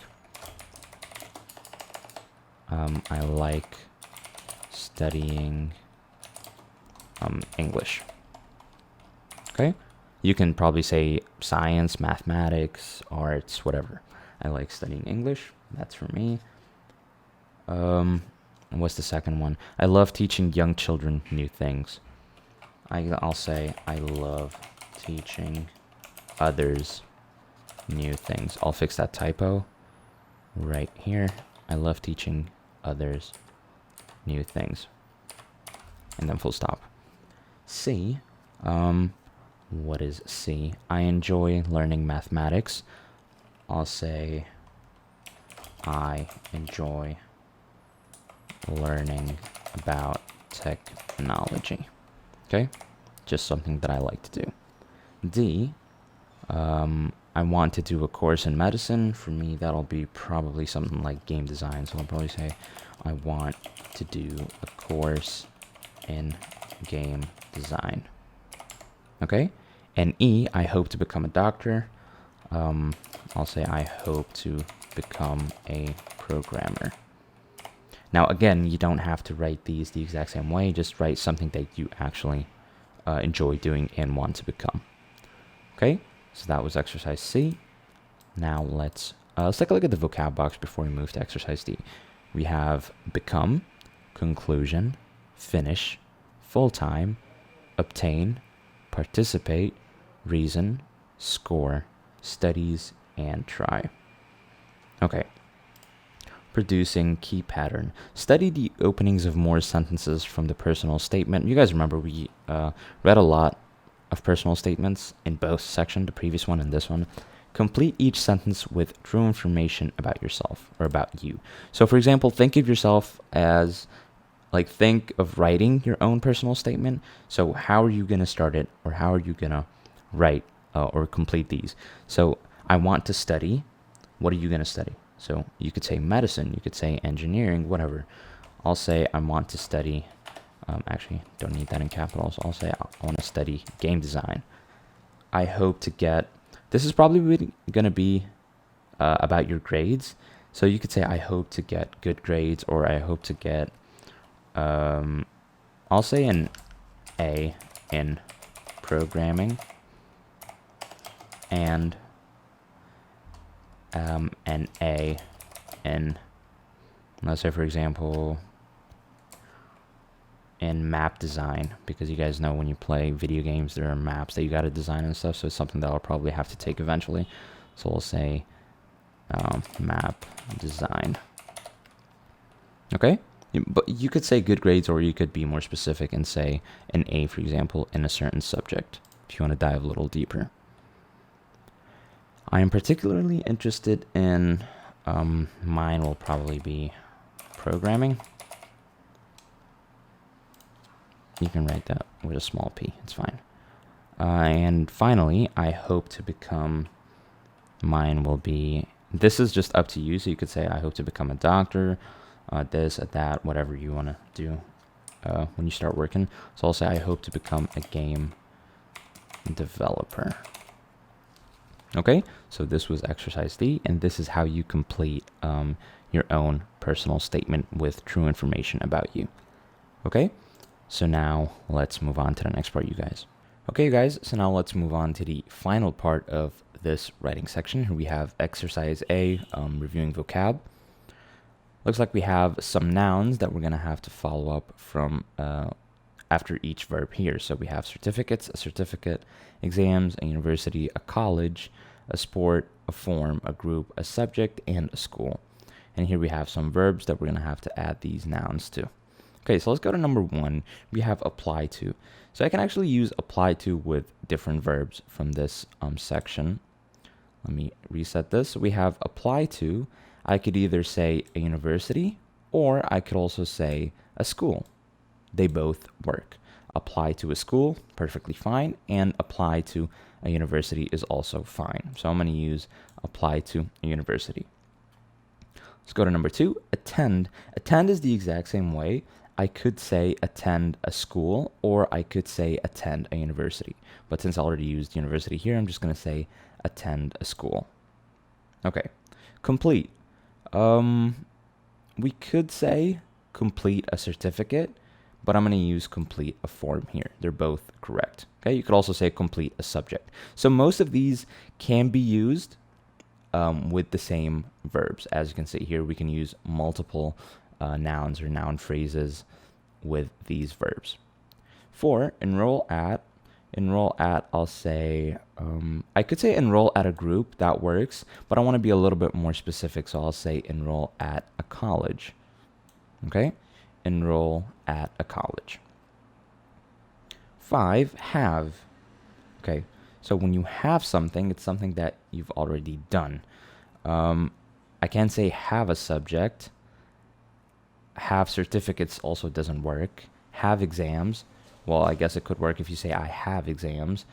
I like studying English. Okay? You can probably say science, mathematics, arts, whatever. I like studying English. That's for me. And what's the second one? I love teaching young children new things. I'll say I love teaching others new things. I'll fix that typo right here. I love teaching others new things. And then full stop. C. What is C? I enjoy learning mathematics. I'll say I enjoy learning about technology. Okay? Just something that I like to do. D. I want to do a course in medicine. For me, that'll be probably something like game design. So I'll probably say, I want to do a course in game design. Okay? And E, I hope to become a doctor. I'll say, I hope to become a programmer. Now, again, you don't have to write these the exact same way. Just write something that you actually enjoy doing and want to become. Okay? So that was exercise C. Now let's take a look at the vocab box before we move to exercise D. We have become, conclusion, finish, full-time, obtain, participate, reason, score, studies, and try. Okay. Producing key pattern. Study the openings of more sentences from the personal statement. You guys remember we read a lot of personal statements in both sections, the previous one and this one. Complete each sentence with true information about yourself or about you. So for example, think of yourself as, like, think of writing your own personal statement. So how are you going to start it, or how are you going to write or complete these? So I want to study. What are you going to study? So you could say medicine, you could say engineering, whatever. I'll say I want to study, actually don't need that in capitals. I'll say I want to study game design. I hope to get, this is probably going to be about your grades. So you could say I hope to get good grades, or I hope to get, I'll say an A in programming, and an A in, let's say for example, in map design, because you guys know when you play video games there are maps that you got to design and stuff, so it's something that I'll probably have to take eventually. So we'll say map design. Okay, but you could say good grades, or you could be more specific and say an A, for example, in a certain subject if you want to dive a little deeper. I am particularly interested in, mine will probably be programming. You can write that with a small p, it's fine. And finally, I hope to become, mine will be, this is just up to you, so you could say I hope to become a doctor, this, that, whatever you want to do when you start working. So I'll say I hope to become a game developer. Okay, so this was exercise D, and this is how you complete your own personal statement with true information about you. Okay, so now let's move on to the next part, you guys. Okay, you guys, so now let's move on to the final part of this writing section. Here we have exercise A, reviewing vocab. Looks like we have some nouns that we're going to have to follow up from after each verb here. So we have certificates, a certificate, exams, a university, a college, a sport, a form, a group, a subject, and a school. And here we have some verbs that we're going to have to add these nouns to. Okay, so let's go to number 1. We have apply to. So I can actually use apply to with different verbs from this section. Let me reset this. So we have apply to. I could either say a university, or I could also say a school. They both work. Apply to a school, perfectly fine, and apply to a university is also fine. So I'm going to use apply to a university. Let's go to number 2, attend. Attend is the exact same way. I could say attend a school, or I could say attend a university. But since I already used university here, I'm just going to say attend a school. Okay, complete. We could say complete a certificate, but I'm going to use complete a form here. They're both correct. Okay, you could also say complete a subject. So most of these can be used with the same verbs. As you can see here, we can use multiple nouns or noun phrases with these verbs. For enroll at, I'll say, I could say enroll at a group, that works, but I want to be a little bit more specific, so I'll say enroll at a college. Okay, enroll at a college. 5, have. Okay, so when you have something, it's something that you've already done. I can say have a subject. Have certificates also doesn't work. Have exams. Well, I guess it could work if you say I have exams,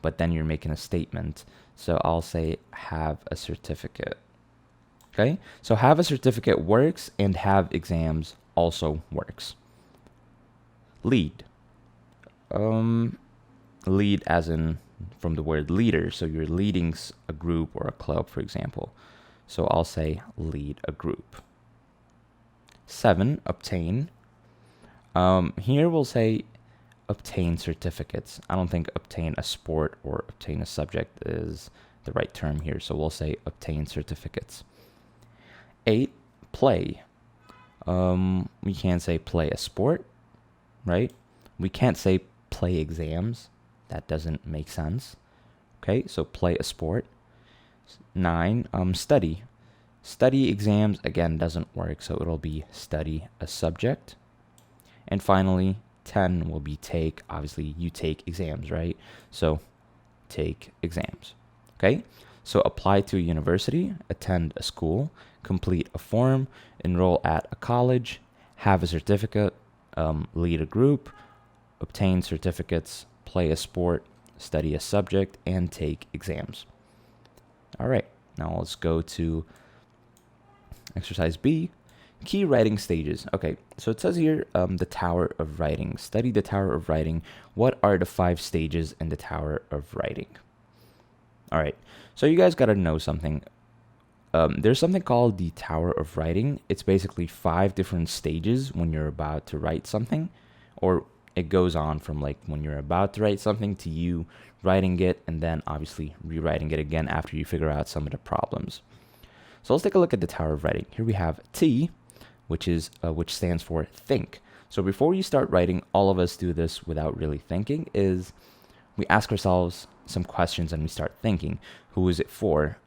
but then you're making a statement. So I'll say have a certificate. Okay, so have a certificate works, and have exams also works. Lead. Lead as in from the word leader. So you're leading a group or a club, for example. So I'll say lead a group. 7, obtain. Here we'll say obtain certificates. I don't think obtain a sport or obtain a subject is the right term here. So we'll say obtain certificates. 8, play. We can't say play a sport, right? We can't say play exams. That doesn't make sense. Okay, so play a sport. 9, study. Study exams, again, doesn't work, so it'll be study a subject. And finally, 10 will be take. Obviously, you take exams, right? So take exams. Okay, so apply to a university, attend a school, complete a form, enroll at a college, have a certificate, lead a group, obtain certificates, play a sport, study a subject, and take exams. All right, now let's go to exercise B, key writing stages. Okay, so it says here, the Tower of Writing. Study the Tower of Writing. What are the 5 stages in the Tower of Writing? All right, so you guys got to know something. There's something called the Tower of Writing. It's basically 5 different stages when you're about to write something, or it goes on from like when you're about to write something to you writing it and then obviously rewriting it again after you figure out some of the problems. So let's take a look at the Tower of Writing. Here we have T, which stands for think. So before you start writing, all of us do this without really thinking, is we ask ourselves some questions and we start thinking. Who is it for?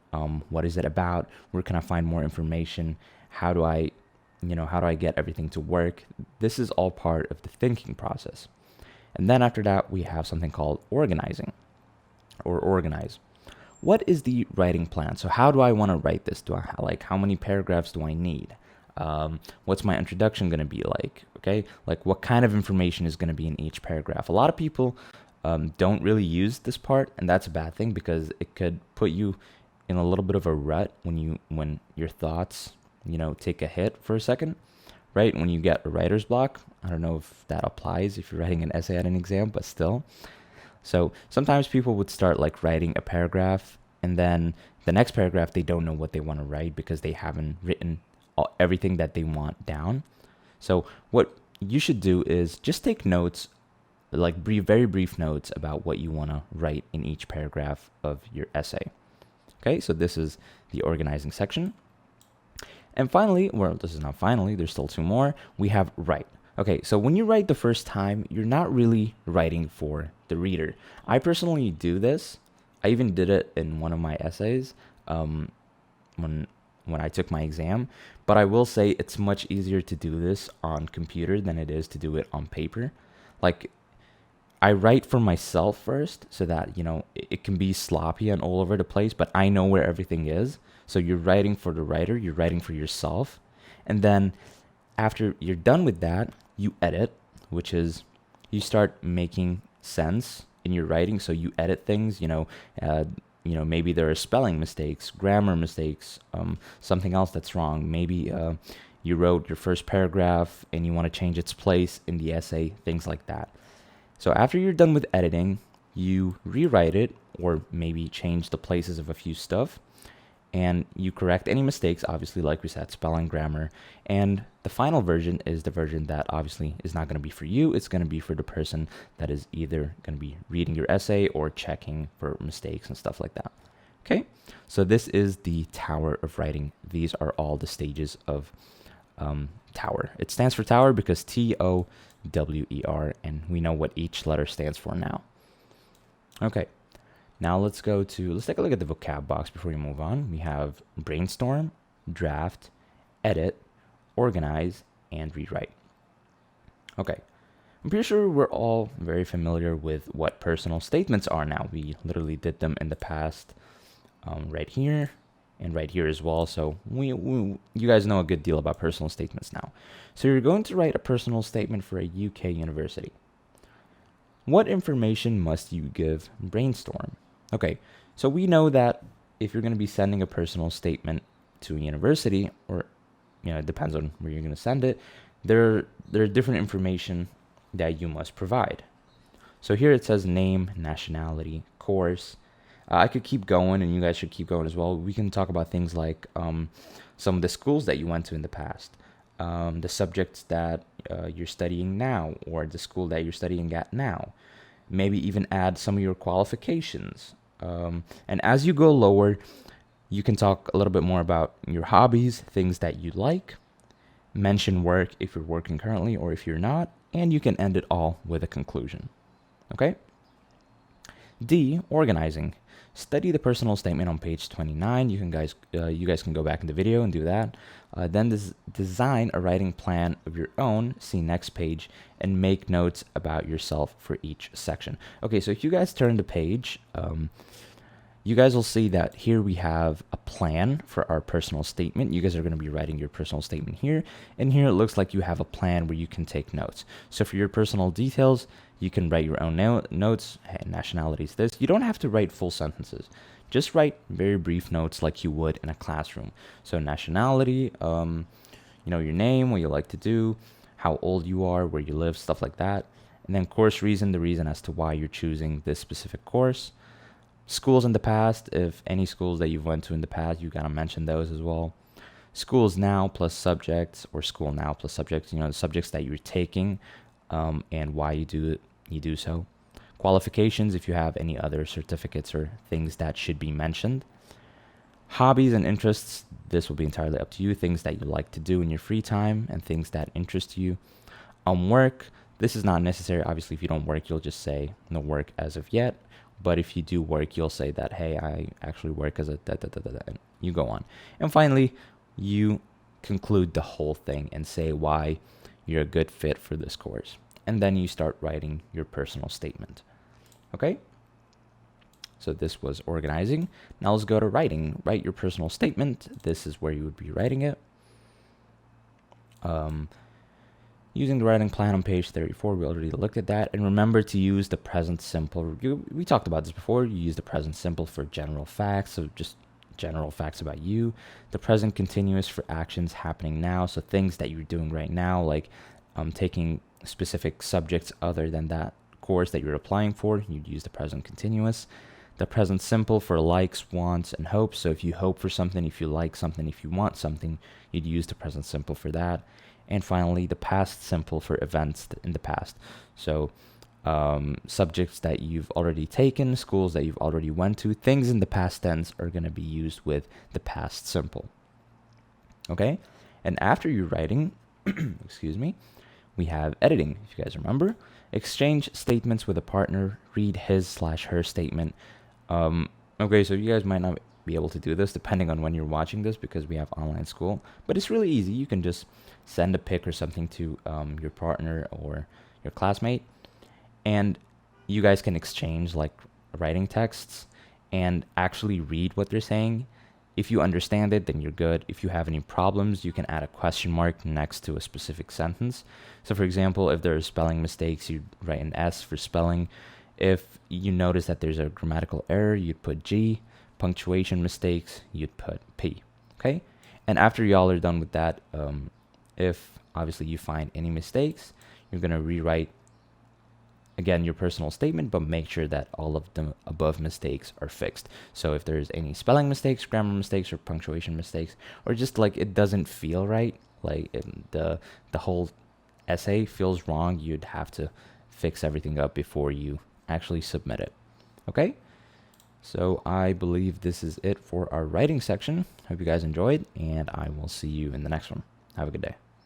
What is it about? Where can I find more information? How do I get everything to work? This is all part of the thinking process. And then after that, we have something called organizing or organize. What is the writing plan? So how do I want to write this? How many paragraphs do I need? What's my introduction going to be like? Okay, like what kind of information is going to be in each paragraph? A lot of people don't really use this part, and that's a bad thing because it could put you in a little bit of a rut when your thoughts take a hit for a second, right? When you get a writer's block. I don't know if that applies if you're writing an essay at an exam, but still. So sometimes people would start like writing a paragraph, and then the next paragraph they don't know what they want to write because they haven't written everything that they want down. So what you should do is just take notes, like very brief notes about what you want to write in each paragraph of your essay. Okay, so this is the organizing section. And finally, well, this is not finally, there's still 2 more. We have write. Okay, so when you write the first time, you're not really writing for the reader. I personally do this. I even did it in one of my essays when I took my exam. But I will say it's much easier to do this on computer than it is to do it on paper. Like, I write for myself first so that, it can be sloppy and all over the place, but I know where everything is. So you're writing for the writer, you're writing for yourself. And then after you're done with that, you edit, which is you start making sense in your writing. So you edit things, maybe there are spelling mistakes, grammar mistakes, something else that's wrong. Maybe you wrote your first paragraph and you want to change its place in the essay, things like that. So after you're done with editing, you rewrite it or maybe change the places of a few stuff, and you correct any mistakes, obviously, like we said, spelling, grammar. And the final version is the version that obviously is not going to be for you. It's going to be for the person that is either going to be reading your essay or checking for mistakes and stuff like that. Okay, so this is the Tower of Writing. These are all the stages of Tower. It stands for Tower because TOWER, and we know what each letter stands for now. Okay. Now let's take a look at the vocab box before we move on. We have brainstorm, draft, edit, organize, and rewrite. Okay, I'm pretty sure we're all very familiar with what personal statements are now. We literally did them in the past, right here and right here as well. So you guys know a good deal about personal statements now. So you're going to write a personal statement for a UK university. What information must you give Brainstorm? Okay, so we know that if you're going to be sending a personal statement to a university, or it depends on where you're going to send it, there are different information that you must provide. So here it says name, nationality, course. I could keep going, and you guys should keep going as well. We can talk about things like some of the schools that you went to in the past, the subjects that you're studying now, or the school that you're studying at now. Maybe even add some of your qualifications. And as you go lower, you can talk a little bit more about your hobbies, things that you like. Mention work if you're working currently or if you're not, and you can end it all with a conclusion. Okay? D, organizing. Study the personal statement on page 29. You guys can go back in the video and do that. Then design a writing plan of your own. See next page, and make notes about yourself for each section. Okay, so if you guys turn the page, you guys will see that here we have a plan for our personal statement. You guys are going to be writing your personal statement here, and here it looks like you have a plan where you can take notes. So for your personal details, you can write your own notes. Hey, nationality is this. You don't have to write full sentences. Just write very brief notes like you would in a classroom. So nationality, your name, what you like to do, how old you are, where you live, stuff like that. And then course reason, the reason as to why you're choosing this specific course. Schools in the past, if any schools that you've went to in the past, you gotta mention those as well. Schools now plus subjects, or school now plus subjects, the subjects that you're taking, and why you do so. Qualifications, if you have any other certificates or things that should be mentioned. Hobbies and interests, this will be entirely up to you. Things that you like to do in your free time and things that interest you. Work, this is not necessary. Obviously, if you don't work, you'll just say no work as of yet. But if you do work, you'll say that, hey, I actually work as a and you go on. And finally, you conclude the whole thing and say why you're a good fit for this course. And then you start writing your personal statement. Okay? So this was organizing. Now let's go to writing. Write your personal statement. This is where you would be writing it. Using the writing plan on page 34, we already looked at that. And remember to use the present simple. We talked about this before. You use the present simple for general facts, so just general facts about you. The present continuous for actions happening now, so things that you're doing right now, like taking specific subjects other than that course that you're applying for, you'd use the present continuous. The present simple for likes, wants, and hopes. So if you hope for something, if you like something, if you want something, you'd use the present simple for that. And finally, the past simple for events in the past. So subjects that you've already taken, schools that you've already went to, things in the past tense are going to be used with the past simple. Okay? And after you're writing, excuse me, we have editing, if you guys remember. Exchange statements with a partner. Read his/her statement. Okay, so you guys might not be able to do this depending on when you're watching this because we have online school. But it's really easy. You can just send a pic or something to your partner or your classmate. And you guys can exchange like writing texts and actually read what they're saying. If you understand it, then you're good. If you have any problems, you can add a question mark next to a specific sentence. So for example, if there are spelling mistakes, you'd write an S for spelling. If you notice that there's a grammatical error, you'd put G. Punctuation mistakes, you'd put P. Okay? And after y'all are done with that, if obviously you find any mistakes, you're going to rewrite again your personal statement, but make sure that all of the above mistakes are fixed. So if there's any spelling mistakes, grammar mistakes, or punctuation mistakes, or just like it doesn't feel right, like the whole essay feels wrong, you'd have to fix everything up before you actually submit it. Okay? So I believe this is it for our writing section. Hope you guys enjoyed, and I will see you in the next one. Have a good day.